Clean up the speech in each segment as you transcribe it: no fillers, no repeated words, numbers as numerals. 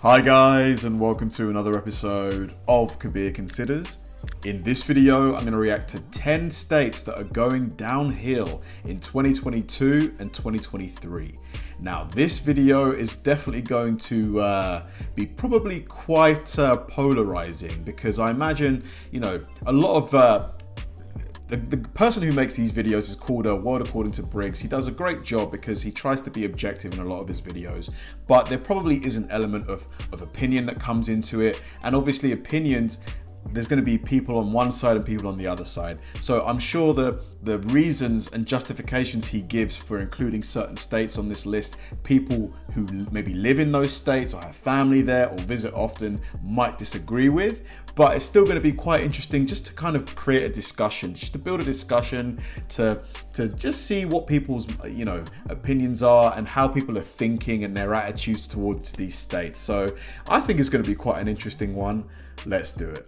Hi guys, and welcome to another episode of Kabir Considers. In this video, I'm going to react to 10 states that are going downhill in 2022 and 2023. Now, this video is definitely going to be probably quite polarizing because I imagine, a lot of the person who makes these videos is called World According to Briggs. He does a great job because he tries to be objective in a lot of his videos, but there probably is an element of opinion that comes into it. And obviously opinions, there's going to be people on one side and people on the other side. So I'm sure the reasons and justifications he gives for including certain states on this list, people who maybe live in those states or have family there or visit often might disagree with. But it's still going to be quite interesting just to kind of create a discussion, just to build a discussion, to just see what people's opinions are and how people are thinking and their attitudes towards these states. So I think it's going to be quite an interesting one. Let's do it.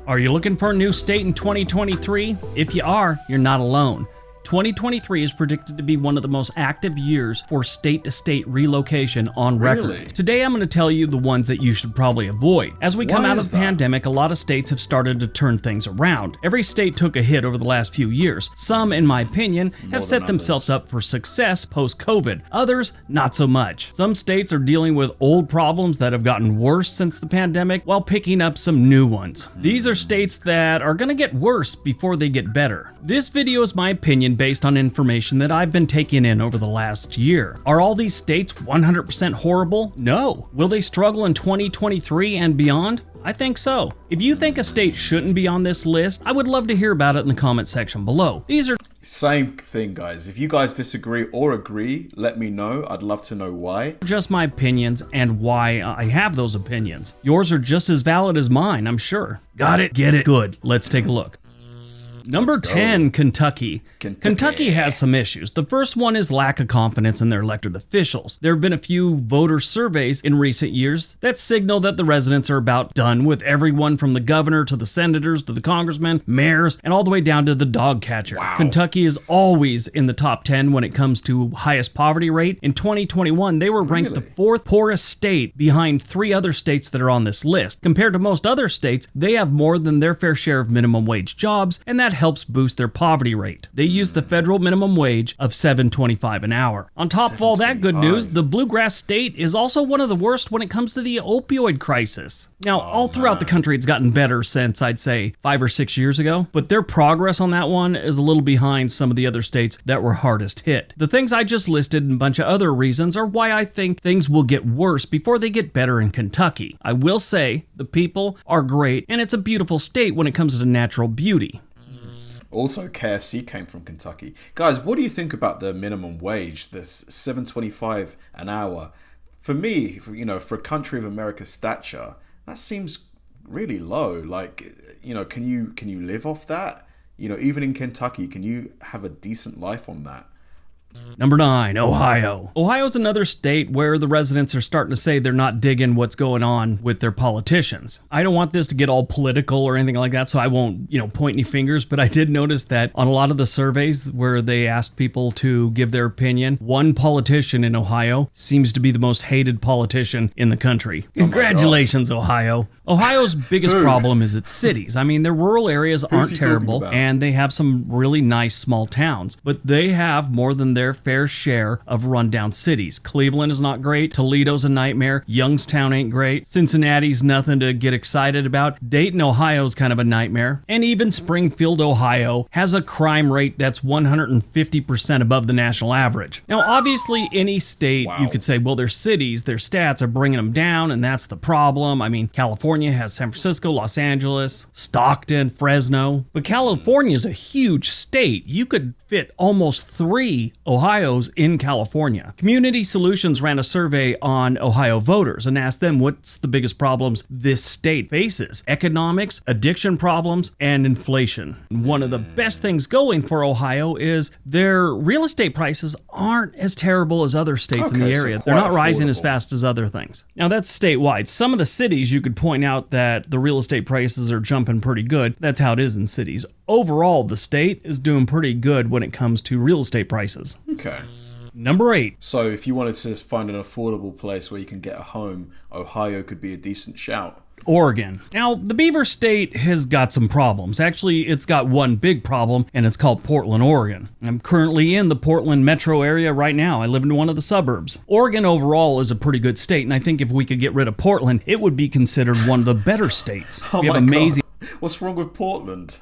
Are you looking for a new state in 2023? If you are, you're not alone. 2023 is predicted to be one of the most active years for state-to-state relocation on record. Really? Today I'm going to tell you the ones that you should probably avoid. As we come out of the pandemic, a lot of states have started to turn things around. Every state took a hit over the last few years. Some, in my opinion, have set themselves up for success post-COVID. Others, not so much. Some states are dealing with old problems that have gotten worse since the pandemic while picking up some new ones. These are states that are going to get worse before they get better. This video is my opinion based on information that I've been taking in over the last year. Are all these states 100% horrible? No. Will they struggle in 2023 and beyond? I think so. If you think a state shouldn't be on this list, I would love to hear about it in the comment section below. These are same thing, guys. If you guys disagree or agree, let me know. I'd love to know why. Just my opinions and why I have those opinions. Yours are just as valid as mine, I'm sure. Got it? Get it? Good. Let's take a look. Number 10, Kentucky. Kentucky has some issues. The first one is lack of confidence in their elected officials. There have been a few voter surveys in recent years that signal that the residents are about done with everyone from the governor to the senators to the congressmen, mayors, and all the way down to the dog catcher. Wow. Kentucky is always in the top 10 when it comes to highest poverty rate. In 2021, they were ranked the fourth poorest state behind 3 other states that are on this list. Compared to most other states, they have more than their fair share of minimum wage jobs, and that helps boost their poverty rate. They use the federal minimum wage of $7.25 an hour. On top of all that good news, the bluegrass state is also one of the worst when it comes to the opioid crisis. Now, all throughout the country, it's gotten better since, I'd say, 5 or 6 years ago, but their progress on that one is a little behind some of the other states that were hardest hit. The things I just listed and a bunch of other reasons are why I think things will get worse before they get better in Kentucky. I will say, the people are great, and it's a beautiful state when it comes to natural beauty. Also, KFC came from Kentucky. Guys, what do you think about the minimum wage? This $7.25 an hour. For me, for a country of America's stature, that seems really low. Like, can you live off that? Even in Kentucky, can you have a decent life on that? Number 9, Ohio. Ohio's another state where the residents are starting to say they're not digging what's going on with their politicians. I don't want this to get all political or anything like that, so I won't, point any fingers, but I did notice that on a lot of the surveys where they asked people to give their opinion, one politician in Ohio seems to be the most hated politician in the country. Congratulations, Ohio. Ohio's biggest problem is its cities. I mean, their rural areas aren't terrible, and they have some really nice small towns, but they have more than their fair share of rundown cities. Cleveland is not great. Toledo's a nightmare. Youngstown ain't great. Cincinnati's nothing to get excited about. Dayton, Ohio's kind of a nightmare. And even Springfield, Ohio has a crime rate that's 150% above the national average. Now, obviously, any state, you could say, well, their cities, their stats are bringing them down, and that's the problem. I mean, California has San Francisco, Los Angeles, Stockton, Fresno. But California is a huge state. You could fit almost 3 Ohio's in California. Community Solutions ran a survey on Ohio voters and asked them what's the biggest problems this state faces. Economics, addiction problems, and inflation. One of the best things going for Ohio is their real estate prices aren't as terrible as other states in the area. They're not rising as fast as other things. Now that's statewide. Some of the cities you could point out that the real estate prices are jumping pretty good. That's how it is in cities. Overall, the state is doing pretty good when it comes to real estate prices. Okay. Number 8. So if you wanted to find an affordable place where you can get a home, Ohio could be a decent shout. Oregon. Now, the Beaver State has got some problems. Actually, it's got one big problem, and it's called Portland, Oregon. I'm currently in the Portland metro area right now. I live in one of the suburbs. Oregon overall is a pretty good state, and I think if we could get rid of Portland, it would be considered one of the better states. Oh we have my amazing God. What's wrong with Portland?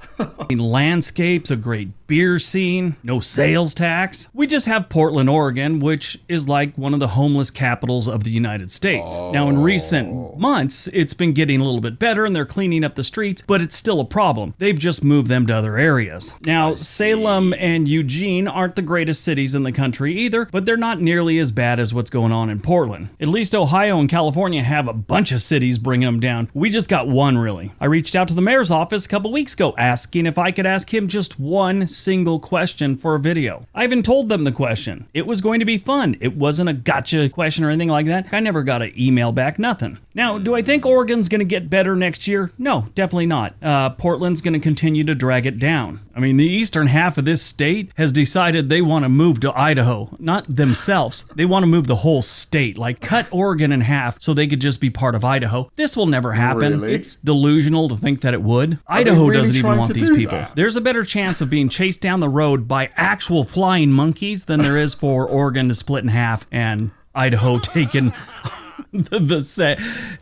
landscapes, a great beer scene, no sales tax. We just have Portland, Oregon, which is like one of the homeless capitals of the United States. Now, in recent months, it's been getting a little bit better and they're cleaning up the streets, but it's still a problem. They've just moved them to other areas. Now, Salem and Eugene aren't the greatest cities in the country either, but they're not nearly as bad as what's going on in Portland. At least Ohio and California have a bunch of cities bringing them down. We just got one, really. I reached out to the mayor's office a couple weeks ago asking if I could ask him just one single question for a video. I even told them the question. It was going to be fun. It wasn't a gotcha question or anything like that. I never got an email back, nothing. Now, do I think Oregon's going to get better next year? No, definitely not. Portland's going to continue to drag it down. I mean, the eastern half of this state has decided they want to move to Idaho. Not themselves. They want to move the whole state, like cut Oregon in half so they could just be part of Idaho. This will never happen. Really? It's delusional to think that it would. Idaho really doesn't even trying want to these do people. that? There's a better chance of being chased down the road by actual flying monkeys than there is for Oregon to split in half and Idaho taking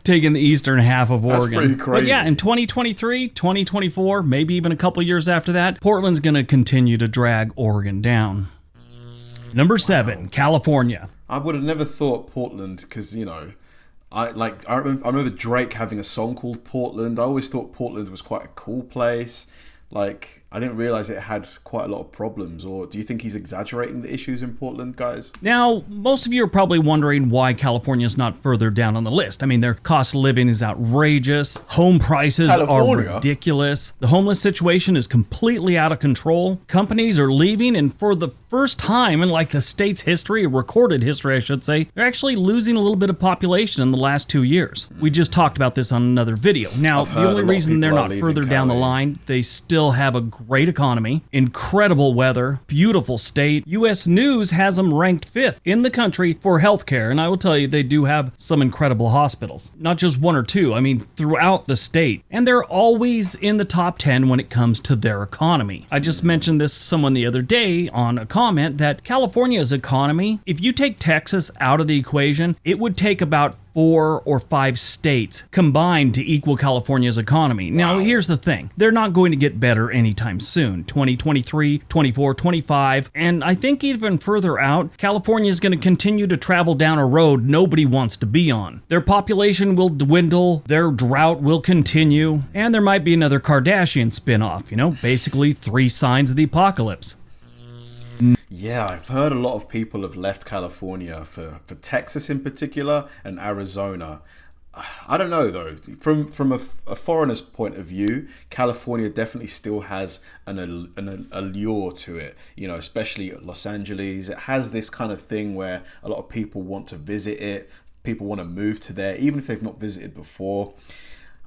taking the eastern half of Oregon. That's pretty crazy. But yeah, in 2023, 2024, maybe even a couple years after that, Portland's going to continue to drag Oregon down. Number 7, California. I would have never thought Portland because, you know, I remember Drake having a song called Portland. I always thought Portland was quite a cool place. Like, I didn't realize it had quite a lot of problems. Or do you think he's exaggerating the issues in Portland, guys? Now, most of you are probably wondering why California is not further down on the list. I mean, their cost of living is outrageous. Home prices are ridiculous. The homeless situation is completely out of control. Companies are leaving, and for the first time in like the state's history, recorded history, I should say, they're actually losing a little bit of population in the last 2 years. We just talked about this on another video. Now, the only reason they're not further down the line, they still have a great economy, incredible weather, beautiful state. U.S. News has them ranked 5th in the country for healthcare, and I will tell you, they do have some incredible hospitals. Not just one or two, I mean, throughout the state. And they're always in the top 10 when it comes to their economy. I just mentioned this to someone the other day on a comment that California's economy, if you take Texas out of the equation, it would take about 4 or 5 states combined to equal California's economy. Now, here's the thing. They're not going to get better anytime soon. 2023, 24, 25, and I think even further out, California is going to continue to travel down a road nobody wants to be on. Their population will dwindle, their drought will continue, and there might be another Kardashian spinoff, you know, basically 3 signs of the apocalypse. Yeah, I've heard a lot of people have left California for Texas in particular and Arizona. I don't know though. From a foreigner's point of view, California definitely still has an allure to it. You know, especially Los Angeles. It has this kind of thing where a lot of people want to visit it. People want to move to there, even if they've not visited before.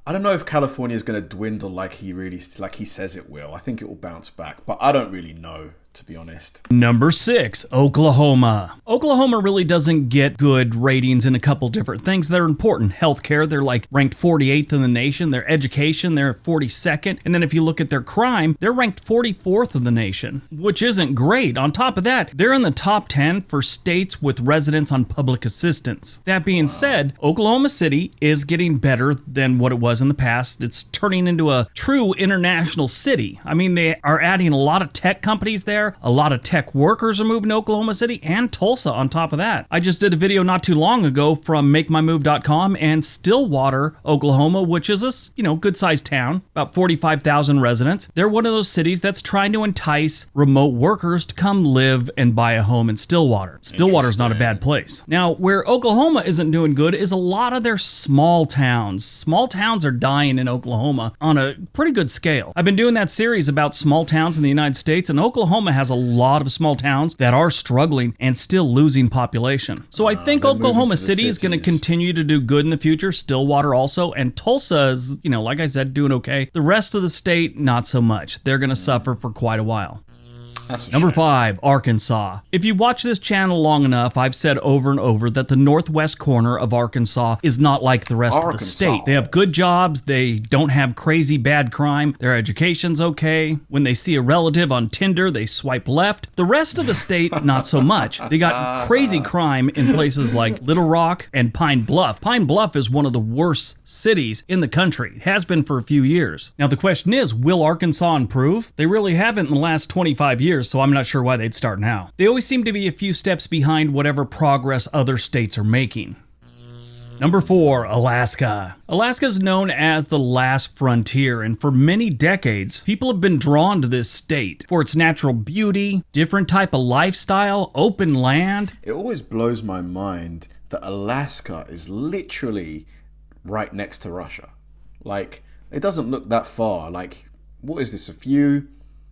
I don't know if California is going to dwindle like he says it will. I think it will bounce back, but I don't really know, to be honest. Number 6, Oklahoma. Oklahoma really doesn't get good ratings in a couple different things that are important. Healthcare, they're like ranked 48th in the nation. Their education, they're 42nd. And then if you look at their crime, they're ranked 44th in the nation, which isn't great. On top of that, they're in the top 10 for states with residents on public assistance. That being said, Oklahoma City is getting better than what it was in the past. It's turning into a true international city. I mean, they are adding a lot of tech companies there. A lot of tech workers are moving to Oklahoma City and Tulsa on top of that. I just did a video not too long ago from MakeMyMove.com and Stillwater, Oklahoma, which is a good-sized town, about 45,000 residents. They're one of those cities that's trying to entice remote workers to come live and buy a home in Stillwater. Stillwater's not a bad place. Now, where Oklahoma isn't doing good is a lot of their small towns. Small towns are dying in Oklahoma on a pretty good scale. I've been doing that series about small towns in the United States, and Oklahoma has a lot of small towns that are struggling and still losing population. So I think Oklahoma City is going to continue to do good in the future. Stillwater also, and Tulsa is, like I said, doing okay. The rest of the state, not so much. They're going to suffer for quite a while. That's a Number shame. 5, Arkansas. If you watch this channel long enough, I've said over and over that the northwest corner of Arkansas is not like the rest of the Arkansas. state. They have good jobs, they don't have crazy bad crime, their education's okay. When they see a relative on Tinder, they swipe left. The rest of the state, not so much. They got crazy crime in places like Little Rock and Pine Bluff. Pine Bluff is one of the worst cities in the country. It has been for a few years. Now the question is, will Arkansas improve? They really haven't in the last 25 years, so I'm not sure why they'd start now. They always seem to be a few steps behind whatever progress other states are making. Number 4, Alaska. Alaska is known as the last frontier, and for many decades, people have been drawn to this state for its natural beauty, different type of lifestyle, open land. It always blows my mind that Alaska is literally right next to Russia. Like, it doesn't look that far. Like, what is this,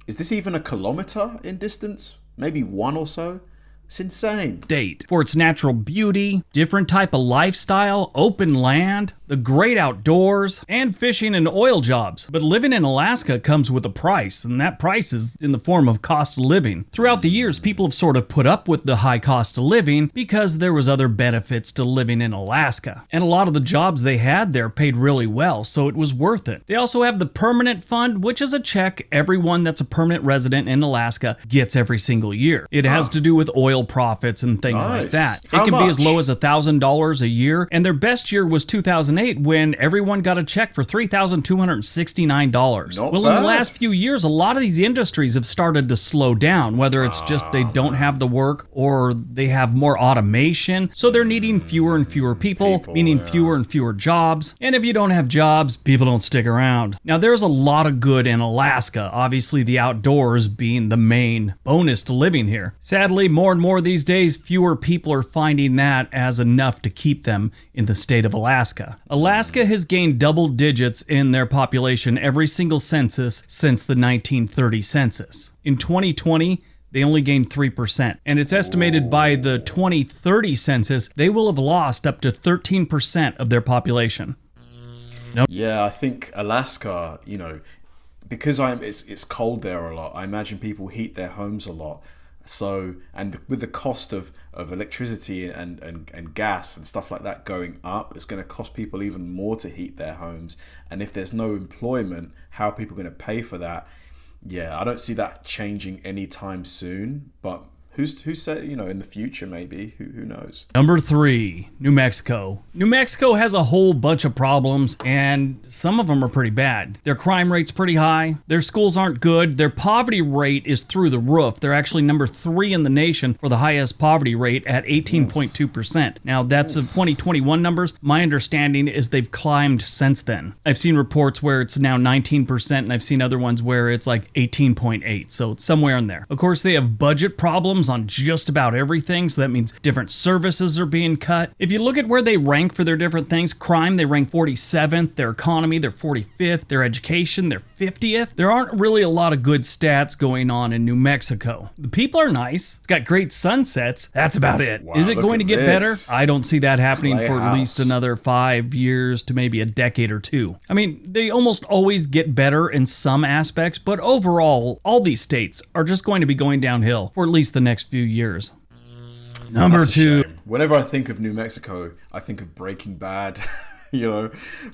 is this even a kilometer in distance? Maybe one or so? It's insane. State for its natural beauty, different type of lifestyle, open land, the great outdoors, and fishing and oil jobs. But living in Alaska comes with a price, and that price is in the form of cost of living. Throughout the years, people have sort of put up with the high cost of living because there was other benefits to living in Alaska. And a lot of the jobs they had there paid really well, so it was worth it. They also have the Permanent Fund, which is a check everyone that's a permanent resident in Alaska gets every single year. It has to do with oil profits and things like Nice. that. How It can be as much? low as $1,000 a year, and their best year was 2008 when everyone got a check for $3,269. Not Well, in bad. the last few years, a lot of these industries have started to slow down, whether it's just they don't have the work or they have more automation, so they're needing fewer and fewer people, meaning fewer and fewer jobs. And if you don't have jobs, people don't stick around. Now, there's a lot of good in Alaska, obviously the outdoors being the main bonus to living here. Sadly, more and more these days, fewer people are finding that as enough to keep them in the state of Alaska. Alaska has gained double digits in their population every single census since the 1930 census. In 2020, they only gained 3%, and it's estimated by the 2030 census, they will have lost up to 13% of their population. Yeah, I think Alaska, because it's cold there a lot, I imagine people heat their homes a lot. So, and with the cost of electricity and gas and stuff like that going up, it's going to cost people even more to heat their homes. And if there's no employment, how are people going to pay for that? Yeah, I don't see that changing anytime soon, but who's said, in the future, maybe, who knows? Number 3, New Mexico. New Mexico has a whole bunch of problems, and some of them are pretty bad. Their crime rate's pretty high. Their schools aren't good. Their poverty rate is through the roof. They're actually number 3 in the nation for the highest poverty rate at 18.2%. Now, that's of 2021 numbers. My understanding is they've climbed since then. I've seen reports where it's now 19%, and I've seen other ones where it's like 18.8, so it's somewhere in there. Of course, they have budget problems on just about everything, so that means different services are being cut. If you look at where they rank for their different things, crime, they rank 47th, their economy, they're 45th, their education, they're 50th. There aren't really a lot of good stats going on in New Mexico. The people are nice, it's got great sunsets, that's about it. Wow, Is it look going to at get better? this. I don't see that happening for at least Playhouse. another 5 years to maybe a decade or two. I mean, they almost always get better in some aspects, but overall, all these states are just going to be going downhill for at least the next few years. Number That's a 2. shame. Whenever I think of New Mexico, I think of Breaking Bad,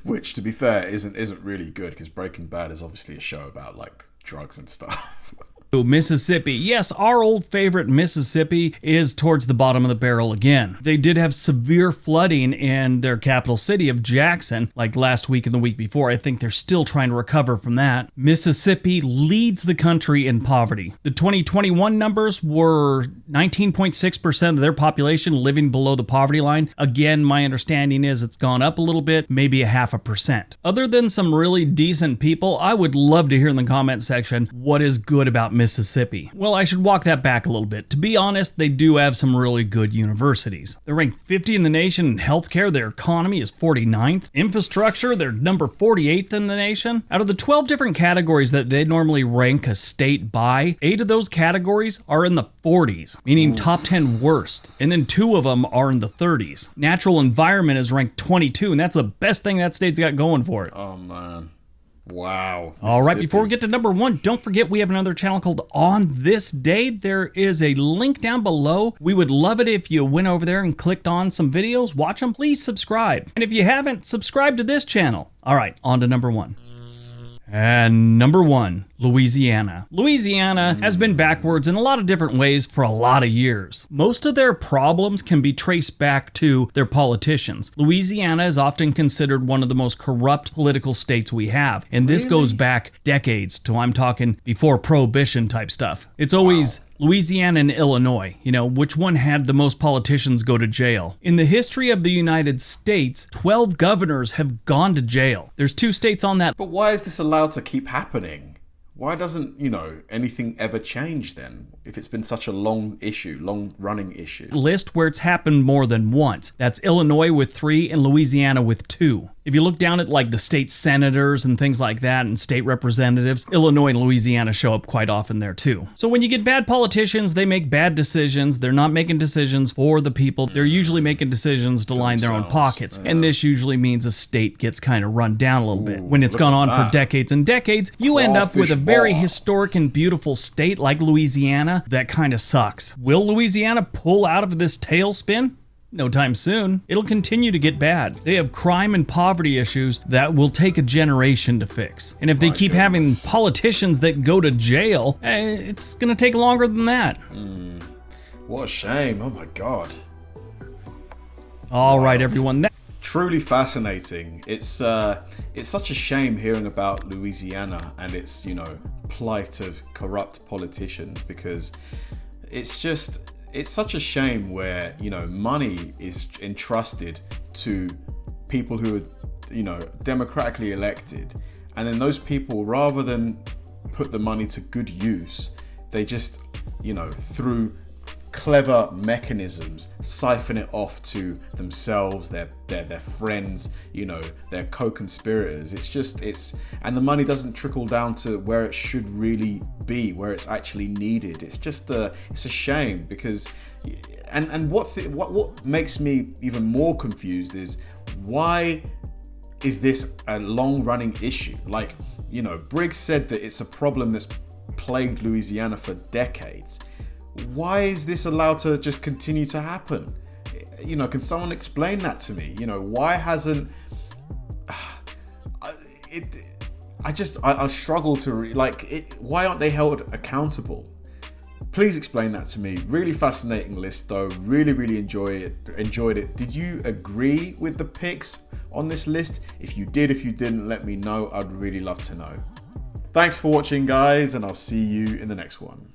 which to be fair isn't really good because Breaking Bad is obviously a show about like drugs and stuff. Mississippi. Yes, our old favorite Mississippi is towards the bottom of the barrel again. They did have severe flooding in their capital city of Jackson, like last week and the week before. I think they're still trying to recover from that. Mississippi leads the country in poverty. The 2021 numbers were 19.6% of their population living below the poverty line. Again, my understanding is it's gone up a little bit, maybe 0.5%. Other than some really decent people, I would love to hear in the comment section what is good about Mississippi. Well, I should walk that back a little bit. To be honest, they do have some really good universities. They're ranked 50 in the nation in healthcare. Their economy is 49th. Infrastructure, they're number 48th in the nation. Out of the 12 different categories that they normally rank a state by, 8 of those categories are in the 40s, meaning top 10 worst. And then 2 of them are in the 30s. Natural environment is ranked 22, and that's the best thing that state's got going for it. Oh man. Wow. All right, before we get to number 1, don't forget we have another channel called On This Day. There is a link down below. We would love it if you went over there and clicked on some videos, watch them. Please subscribe. And if you haven't, subscribe to this channel. All right, on to number 1. And number 1, Louisiana. Louisiana has been backwards in a lot of different ways for a lot of years. Most of their problems can be traced back to their politicians. Louisiana is often considered one of the most corrupt political states we have. And this goes back decades to, I'm talking, before Prohibition type stuff. It's always Louisiana and Illinois, which one had the most politicians go to jail. In the history of the United States, 12 governors have gone to jail. There's 2 states on that. But why is this allowed to keep happening? Why doesn't, anything ever change then? If it's been such a long running issue. List where it's happened more than once. That's Illinois with 3 and Louisiana with 2. If you look down at like the state senators and things like that and state representatives, Illinois and Louisiana show up quite often there too. So when you get bad politicians, they make bad decisions. They're not making decisions for the people. They're usually making decisions to line their own pockets. And this usually means a state gets kind of run down a little bit. When it's gone on for decades and decades, you end up with a very historic and beautiful state like Louisiana that kind of sucks. Will Louisiana pull out of this tailspin? No time soon. It'll continue to get bad. They have crime and poverty issues that will take a generation to fix. And if they keep having politicians that go to jail, it's gonna take longer than that. What a shame. Oh my God. All right, everyone. Truly fascinating. It's such a shame hearing about Louisiana and its, plight of corrupt politicians, because it's such a shame where, money is entrusted to people who are, democratically elected. And then those people, rather than put the money to good use, they just, through clever mechanisms, siphon it off to themselves, their friends, their co-conspirators. And the money doesn't trickle down to where it should really be, where it's actually needed. It's a shame, because, and what makes me even more confused is, why is this a long-running issue? Like, Briggs said that it's a problem that's plagued Louisiana for decades. Why is this allowed to just continue to happen? Can someone explain that to me? Why hasn't I struggle to why aren't they held accountable? Please explain that to me. Really fascinating list though. Really enjoyed it. Did you agree with the picks on this list? If you did, if you didn't, let me know. I'd really love to know. Thanks for watching, guys, and I'll see you in the next one.